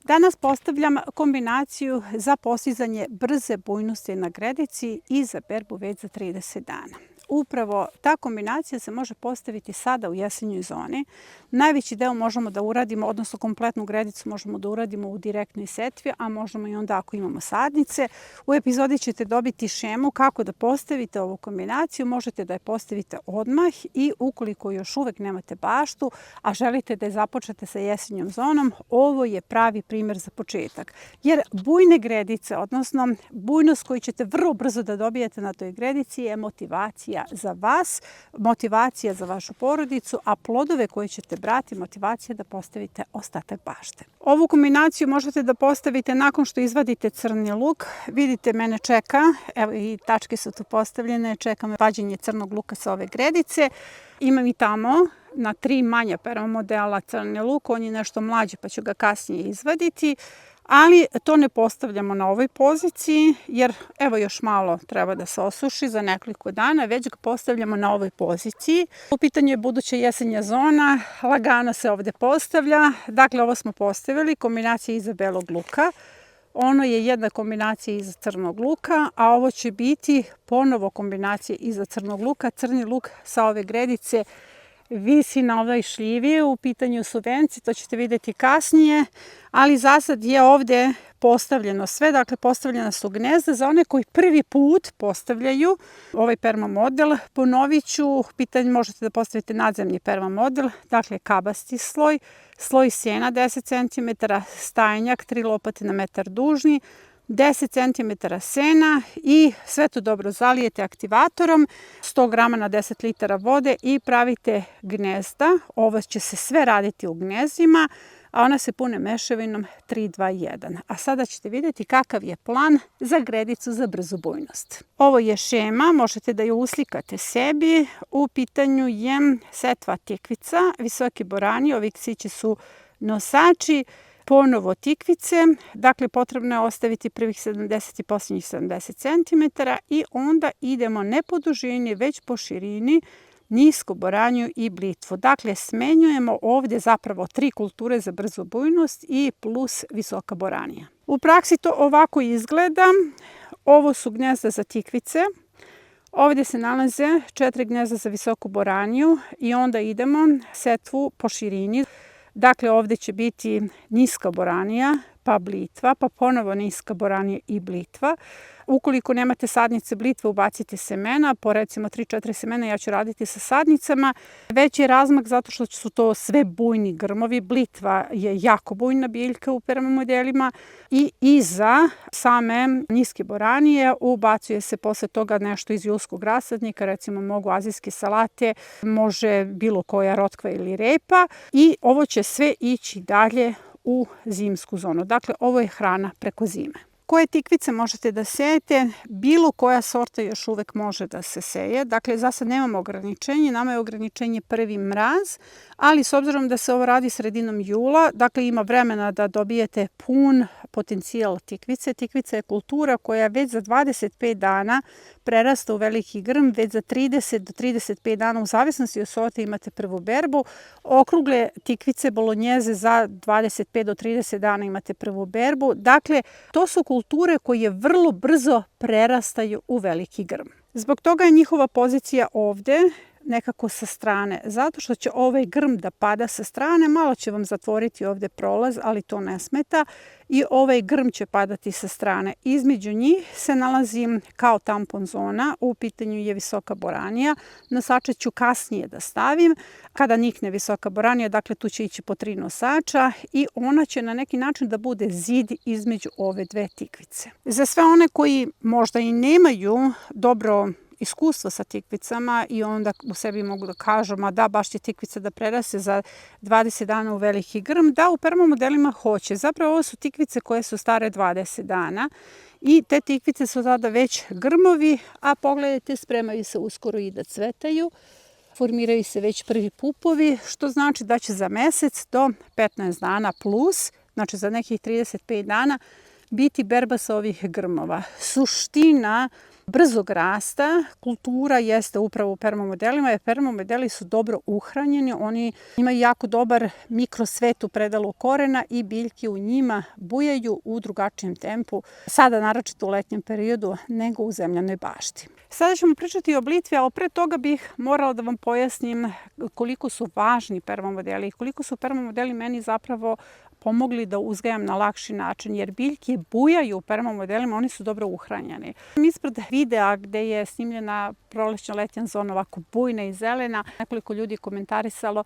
Danas postavljam kombinaciju za postizanje brze bujnosti na gredici i za berbu već za 30 dana. Upravo ta kombinacija se može postaviti sada u jesenjoj zoni. Najveći deo možemo da uradimo, odnosno kompletnu gredicu možemo da uradimo u direktnoj setvi, a možemo i onda ako imamo sadnice. U epizodi ćete dobiti šemu kako da postavite ovu kombinaciju. Možete da je postavite odmah i ukoliko još uvek nemate baštu, a želite da je započete sa jesenjom zonom, ovo je pravi primer za početak. Jer bujne gredice, odnosno bujnost koju ćete vrlo brzo da dobijete na toj gredici je motivacija za vas, motivacija za vašu porodicu, a plodove koje ćete brati, motivacija da postavite ostatak bašte. Ovu kombinaciju možete da postavite nakon što izvadite crni luk. Vidite, mene čeka, evo i tačke su tu postavljene, čeka me vađenje crnog luka sa ove gredice. Imam i tamo na 3 manja permamodela crni luk, on je nešto mlađi pa ću ga kasnije izvaditi. Ali to ne postavljamo na ovoj poziciji jer evo još malo treba da se osuši za nekoliko dana, već ga postavljamo na ovoj poziciji. U pitanju je buduća jesenja zona, lagano se ovde postavlja. Dakle, ovo smo postavili, kombinacija iza belog luka. Ono je jedna kombinacija iza crnog luka, a ovo će biti ponovo kombinacija iza crnog luka. Crni luk sa ove gredice visi na ovoj šljivi, u pitanju su venci, to ćete vidjeti kasnije, ali za sad je ovde postavljeno sve, dakle postavljena su gnezda. Za one koji prvi put postavljaju ovaj permamodel, ponovit ću, pitanje možete da postavite nadzemni permamodel, dakle kabasti sloj, sloj sjena 10 cm, stajnjak 3 lopate na metar dužni, 10 cm sena i sve to dobro zalijete aktivatorom, 100 g na 10 litara vode i pravite gnezda. Ovo će se sve raditi u gnezdima, a ona se pune mešavinom 3-2-1. A sada ćete vidjeti kakav je plan za gredicu za brzu bujnost. Ovo je šema, možete da je uslikate sebi. U pitanju je setva tikvica, visoki borani, ovi ksići su nosači. Ponovo tikvice, dakle potrebno je ostaviti prvih 70 i posljednjih 70 cm i onda idemo ne po dužini, već po širini, nisko boranju i blitvu. Dakle, smenjujemo ovde zapravo 3 kulture za brzu bujnost i plus visoka boranija. U praksi to ovako izgleda. Ovo su gnezda za tikvice. Ovdje se nalaze 4 gnezda za visoku boraniju i onda idemo setvu po širini. Dakle, ovdje će biti niska boranija, pa blitva, pa ponovo niska boranija i blitva. Ukoliko nemate sadnice blitve, ubacite semena, po recimo 3-4 semena ja ću raditi sa sadnicama. Veći je razmak zato što su to sve bujni grmovi. Blitva je jako bujna biljka u permamodelima i iza same niske boranije ubacuje se posle toga nešto iz julskog rasadnika, recimo mogu azijske salate, može bilo koja rotkva ili repa i ovo će sve ići dalje u zimsku zonu. Dakle, ovo je hrana preko zime. Koje tikvice možete da sejete? Bilo koja sorta još uvek može da se seje. Dakle, za sad nemamo ograničenje. Nama je ograničenje prvi mraz, ali s obzirom da se ovo radi sredinom jula, dakle ima vremena da dobijete pun potencijal tikvice. Tikvica je kultura koja već za 25 dana prerasta u veliki grm, već za 30 do 35 dana, u zavisnosti od sorte, imate prvu berbu. Okrugle tikvice bolonjeze za 25 do 30 dana imate prvu berbu. Dakle, to su kulture koje vrlo brzo prerastaju u veliki grm. Zbog toga je njihova pozicija ovde nekako sa strane, zato što će ovaj grm da pada sa strane, malo će vam zatvoriti ovde prolaz, ali to ne smeta i ovaj grm će padati sa strane. Između njih se nalazi kao tampon zona, u pitanju je visoka boranija, nosače ću kasnije da stavim, kada nikne visoka boranija, dakle tu će ići po 3 nosača i ona će na neki način da bude zid između ove dve tikvice. Za sve one koji možda i nemaju dobro iskustvo sa tikvicama i onda u sebi mogu da kažu, ma da, baš će tikvica da preraste za 20 dana u veliki grm. Da, u permamodelima hoće. Zapravo ovo su tikvice koje su stare 20 dana i te tikvice su tada već grmovi, a pogledajte, spremaju se uskoro i da cvetaju. Formiraju se već prvi pupovi, što znači da će za mesec do 15 dana plus, znači za nekih 35 dana, biti berba sa ovih grmova. Suština brzog rasta kultura jeste upravo u permamodelima, jer permamodeli su dobro uhranjeni, oni imaju jako dobar mikrosvet u predalu korena i biljke u njima bujaju u drugačijem tempu, sada naročito u letnjem periodu, nego u zemljanoj bašti. Sada ćemo pričati o blitvi, ali pre toga bih morala da vam pojasnim koliko su važni permamodeli i koliko su permamodeli meni zapravo pomogli da uzgajam na lakši način, jer biljke bujaju u permamodelima, oni su dobro uhranjeni. Ispred videa gde je snimljena prolećno-letnja zona ovako bujna i zelena, nekoliko ljudi komentarisalo,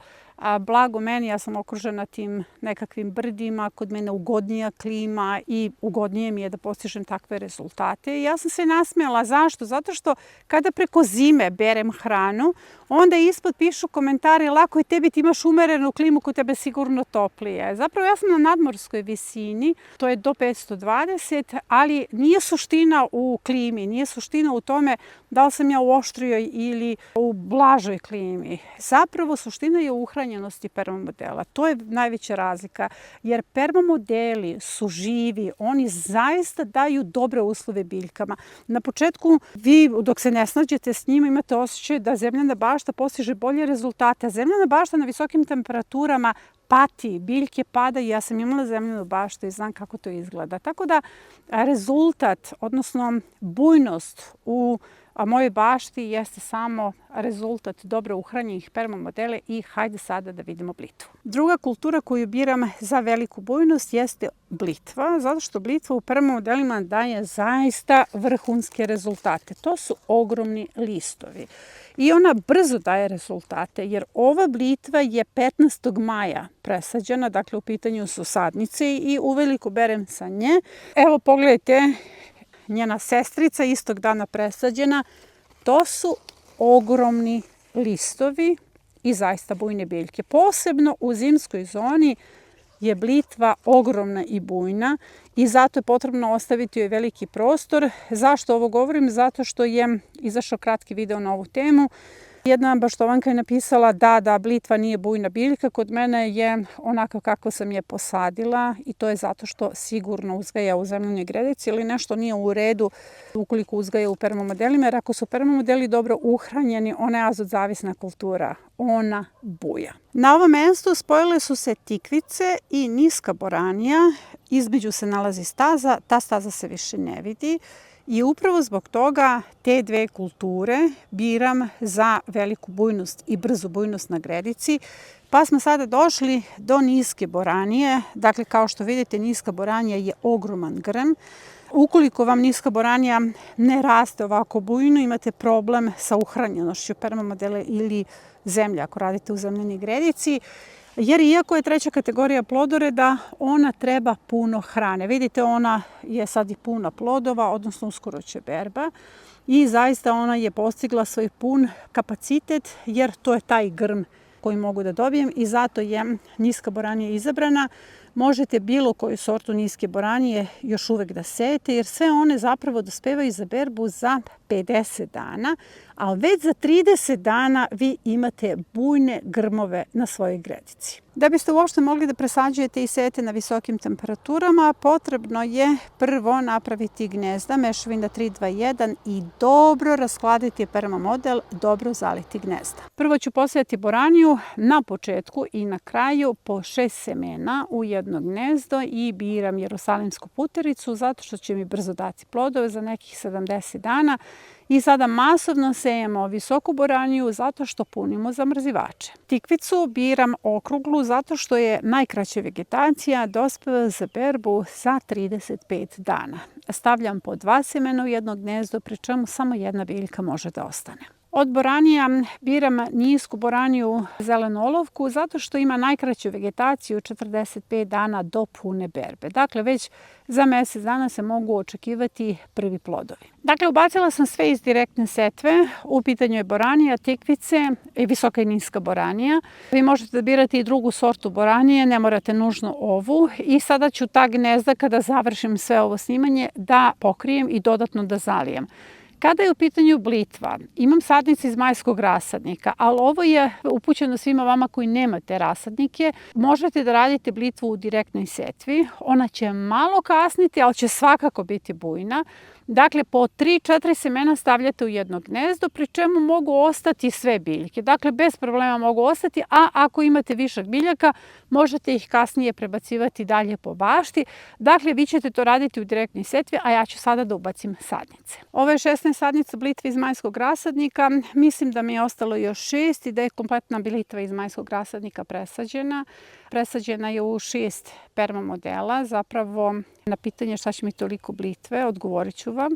blago meni, ja sam okružena tim nekakvim brdima, kod mene ugodnija klima i ugodnije mi je da postižem takve rezultate. I ja sam se nasmejala. Zašto? Zato što kada preko zime berem hranu, onda ispod pišu komentari, lako je tebi, ti imaš umerenu klimu, kod tebe sigurno toplije. Zapravo ja sam na nadmorskoj visini, to je do 520, ali nije suština u klimi, nije suština u tome da li sam ja u oštrijoj ili u blažoj klimi. Zapravo suština je u uhranjenosti permamodela. To je najveća razlika, jer permamodeli su živi, oni zaista daju dobre uslove biljkama. Na početku vi dok se ne snađete s njima imate osjećaj da zemljana bašta postiže bolje rezultate. A zemljana bašta na visokim temperaturama pati, biljke padaju. Ja sam imala zemljanu baštu i znam kako to izgleda. Tako da rezultat, odnosno bujnost u mojoj bašti jeste samo rezultat dobro uhranjenih permamodele i hajde sada da vidimo blitvu. Druga kultura koju biram za veliku bujnost jeste blitva, zato što blitva u permamodelima daje zaista vrhunske rezultate. To su ogromni listovi. I ona brzo daje rezultate, jer ova blitva je 15. maja presađena, dakle u pitanju su sadnice i uveliko berem sa nje. Evo pogledajte, njena sestrica istog dana presađena. To su ogromni listovi i zaista bujne biljke. Posebno u zimskoj zoni je blitva ogromna i bujna i zato je potrebno ostaviti joj veliki prostor. Zašto ovo govorim? Zato što je izašao kratki video na ovu temu. Jedna baštovanka je napisala da blitva nije bujna biljka, kod mene je onako kako sam je posadila i to je zato što sigurno uzgaja u zemljanoj gredici ili nešto nije u redu ukoliko uzgaja u permamodelima, jer ako su permamodeli dobro uhranjeni, ona je azot zavisna kultura, ona buja. Na ovom mestu spojile su se tikvice i niska boranija, između se nalazi staza, ta staza se više ne vidi. I upravo zbog toga te dve kulture biram za veliku bujnost i brzu bujnost na gredici. Pa smo sada došli do niske boranije. Dakle, kao što vidite, niska boranija je ogroman grm. Ukoliko vam niska boranija ne raste ovako bujno, imate problem sa uhranjenošću permamodele ili zemlje ako radite u zemljanoj gredici. Jer iako je treća kategorija plodoreda, ona treba puno hrane. Vidite, ona je sad i puna plodova, odnosno uskoro će berba. I zaista ona je postigla svoj pun kapacitet, jer to je taj grm koji mogu da dobijem i zato je niska boranija izabrana. Možete bilo koju sortu niske boranije još uvek da sejete, jer sve one zapravo dospevaju za berbu za 50 dana, a već za 30 dana vi imate bujne grmove na svojoj gredici. Da biste uopšte mogli da presađujete i sejete na visokim temperaturama, potrebno je prvo napraviti gnezda, mešavina 3-2-1 i dobro raskladiti permamodel, dobro zaliti gnezda. Prvo ću posejati boraniju na početku i na kraju po 6 semena u jedno gnezdo i biram jerusalimsku putericu zato što će mi brzo dati plodove za nekih 70 dana. I sada masovno sejemo visoku boraniju zato što punimo zamrzivače. Tikvicu biram okruglu zato što je najkraća vegetacija, dospeva za berbu za 35 dana. Stavljam po 2 semena u jedno gnezdo, pri čemu samo jedna biljka može da ostane. Od boranija biram nisku boraniju zelenu olovku zato što ima najkraću vegetaciju 45 dana do pune berbe. Dakle, već za mjesec dana se mogu očekivati prvi plodovi. Dakle, ubacila sam sve iz direktne setve. U pitanju je boranija, tikvice i visoka i niska boranija. Vi možete da birate i drugu sortu boranije, ne morate nužno ovu. I sada ću ta gnezda, kada završim sve ovo snimanje, da pokrijem i dodatno da zalijem. Kada je u pitanju blitva, imam sadnice iz majskog rasadnika, ali ovo je upućeno svima vama koji nemate rasadnike. Možete da radite blitvu u direktnoj setvi. Ona će malo kasniti, ali će svakako biti bujna. Dakle, po 3-4 semena stavljate u jedno gnezdo, pri čemu mogu ostati sve biljke. Dakle, bez problema mogu ostati, a ako imate višak biljaka, možete ih kasnije prebacivati dalje po bašti. Dakle, vi ćete to raditi u direktnoj setvi, a ja ću sada da ubacim sadnice. Ovo je 16 sadnica blitve iz majskog rasadnika. Mislim da mi je ostalo još 6 i da je kompletna blitva iz majskog rasadnika presađena. Presađena je u 6 perma modela. Zapravo, na pitanje šta će mi toliko blitve, odgovorit ću vam.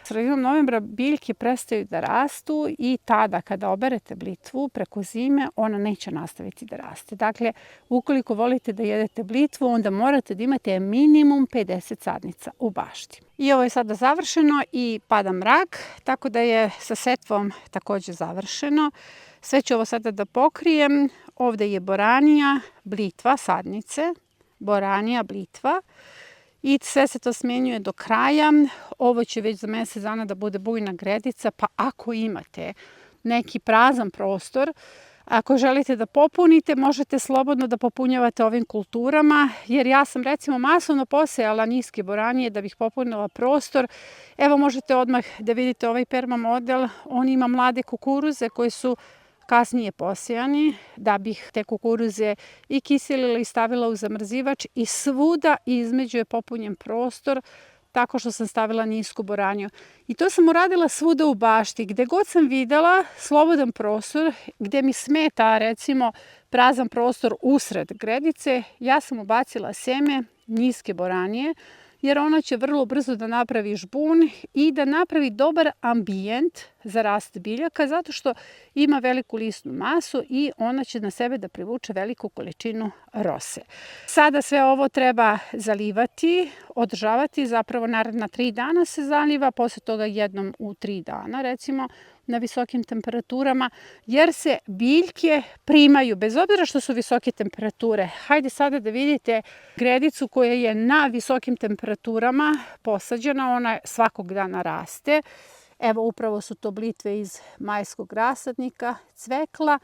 Sredinom novembra biljke prestaju da rastu i tada kada oberete blitvu preko zime, ona neće nastaviti da raste. Dakle, ukoliko volite da jedete blitvu, onda morate da imate minimum 50 sadnica u bašti. I ovo je sada završeno i pada mrak, tako da je sa setvom takođe završeno. Sve ću ovo sada da pokrijem. Ovde je boranija, blitva, sadnice, boranija, blitva. I sve se to smenjuje do kraja. Ovo će već za mesec dana da bude bujna gredica, pa ako imate neki prazan prostor, ako želite da popunite, možete slobodno da popunjavate ovim kulturama, jer ja sam recimo masovno posejala niske boranije da bih popunila prostor. Evo možete odmah da vidite ovaj perma model, on ima mlade kukuruze koji su kasnije posejani, da bih te kukuruze i kiselila i stavila u zamrzivač i svuda između je popunjen prostor tako što sam stavila nisku boraniju. I to sam uradila svuda u bašti. Gde god sam videla slobodan prostor, gde mi smeta recimo prazan prostor usred gredice, ja sam ubacila seme niske boranije, jer ona će vrlo brzo da napravi žbun i da napravi dobar ambijent za rast biljaka, zato što ima veliku listnu masu i ona će na sebe da privuče veliku količinu rose. Sada sve ovo treba zalivati, održavati, zapravo naredna 3 dana se zaliva, posle toga jednom u 3 dana, recimo, na visokim temperaturama, jer se biljke primaju, bez obzira što su visoke temperature. Hajde sada da vidite gredicu koja je na visokim temperaturama posađena, ona svakog dana raste. Evo upravo su to blitve iz majskog rasadnika, cvekla.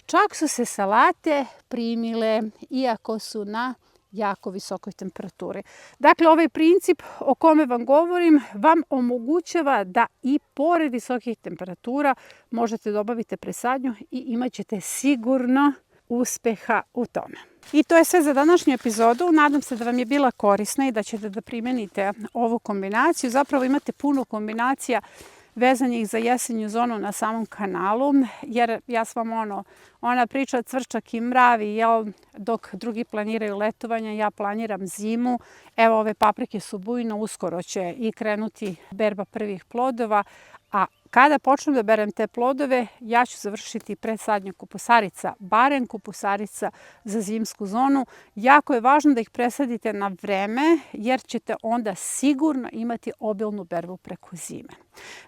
Čak su se salate primile, iako su na jako visokoj temperaturi. Dakle, ovaj princip o kome vam govorim vam omogućava da i pored visokih temperatura možete da obavite presadnju i imat ćete sigurno uspeha u tome. I to je sve za današnju epizodu. Nadam se da vam je bila korisna i da ćete da primenite ovu kombinaciju. Zapravo imate puno kombinacija vezanih za jesenju zonu na samom kanalu, jer ja sam vam ona priča cvrčak i mravi, jel, dok drugi planiraju letovanja, ja planiram zimu. Evo, ove paprike su bujne, uskoro će i krenuti berba prvih plodova, a kada počnem da berem te plodove, ja ću završiti presadnju kupusarica, barem kupusarica za zimsku zonu. Jako je važno da ih presadite na vreme, jer ćete onda sigurno imati obilnu berbu preko zime.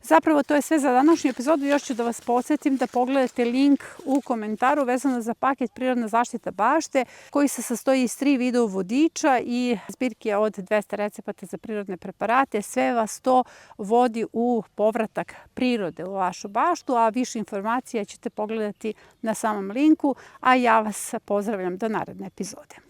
Zapravo, to je sve za današnju epizodu. Još ću da vas podsjetim da pogledate link u komentaru vezano za paket Prirodna zaštita bašte, koji se sastoji iz 3 video vodiča i zbirke od 200 recepata za prirodne preparate. Sve vas to vodi u povratak prirode u vašu baštu, a više informacija ćete pogledati na samom linku, a ja vas pozdravljam do naredne epizode.